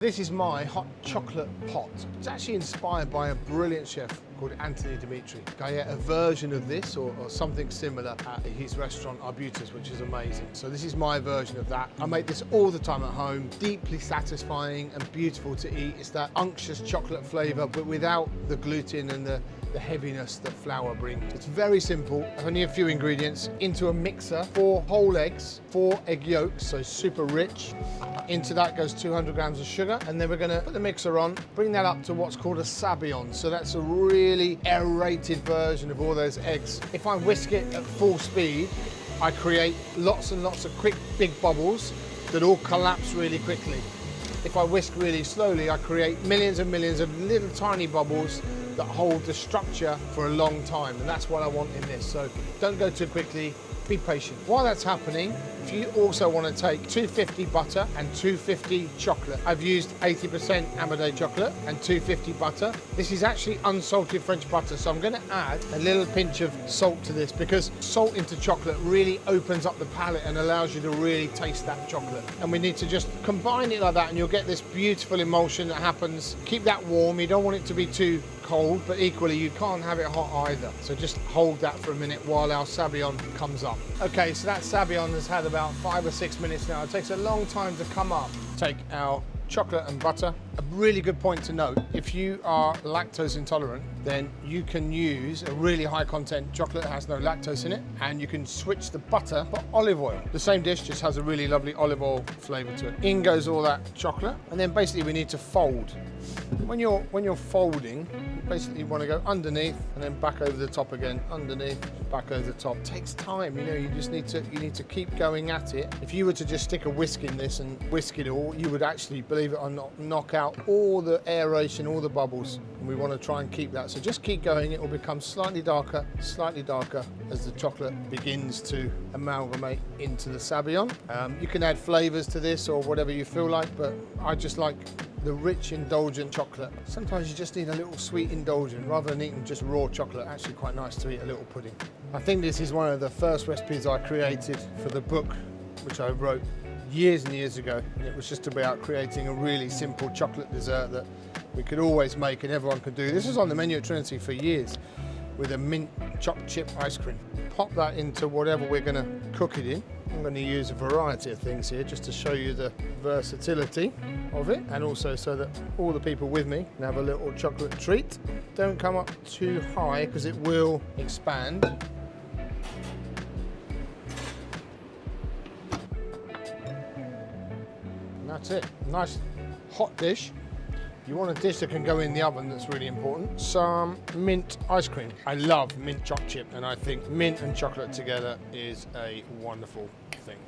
This is my hot chocolate pot. It's actually inspired by a brilliant chef called Anthony Dimitri. I ate a version of this or something similar at his restaurant Arbutus, which is amazing. So this is my version of that. I make this all the time at home. Deeply satisfying and beautiful to eat. It's that unctuous chocolate flavour, but without the gluten and the heaviness that flour brings. It's very simple, only a few ingredients. Into a mixer, 4 whole eggs, 4 egg yolks, so super rich. Into that goes 200 grams of sugar, and then we're gonna put the mixer on, bring that up to what's called a sabayon. So that's a really aerated version of all those eggs. If I whisk it at full speed, I create lots and lots of quick, big bubbles that all collapse really quickly. If I whisk really slowly, I create millions and millions of little tiny bubbles that hold the structure for a long time, and that's what I want in this. So don't go too quickly, be patient. While that's happening, if you also want to take 250 butter and 250 chocolate. I've used 80% Amadé chocolate and 250 butter. This is actually unsalted French butter, so I'm going to add a little pinch of salt to this because salt into chocolate really opens up the palate and allows you to really taste that chocolate. And we need to just combine it like that, and you'll get this beautiful emulsion that happens. Keep that warm. You don't want it to be too cold, but equally you can't have it hot either. So just hold that for a minute while our sabayon comes up. Okay, so that sabayon has had about 5 or 6 minutes now. It takes a long time to come up. Take our chocolate and butter. A really good point to note, if you are lactose intolerant, then you can use a really high content chocolate that has no lactose in it, and you can switch the butter for olive oil. The same dish just has a really lovely olive oil flavour to it. In goes all that chocolate, and then basically we need to fold. When you're folding, you basically want to go underneath and then back over the top again, underneath, back over the top. It takes time, you know, you need to keep going at it. If you were to just stick a whisk in this and whisk it all, you would actually, believe it or not, knock out all the aeration, all the bubbles, and we want to try and keep that. So just keep going. It will become slightly darker as the chocolate begins to amalgamate into the sabayon. You can add flavours to this or whatever you feel like, but I just like the rich indulgent chocolate. Sometimes you just need a little sweet indulgent rather than eating just raw chocolate. Actually quite nice to eat a little pudding. I think this is one of the first recipes I created for the book, which I wrote years and years ago, and it was just about creating a really simple chocolate dessert that we could always make and everyone could do. This was on the menu at Trinity for years with a mint chocolate chip ice cream. Pop that into whatever we're going to cook it in. I'm going to use a variety of things here just to show you the versatility of it, and also so that all the people with me can have a little chocolate treat. Don't come up too high because it will expand. That's it. Nice hot dish. You want a dish that can go in the oven, that's really important. Some mint ice cream. I love mint chocolate chip, and I think mint and chocolate together is a wonderful thing.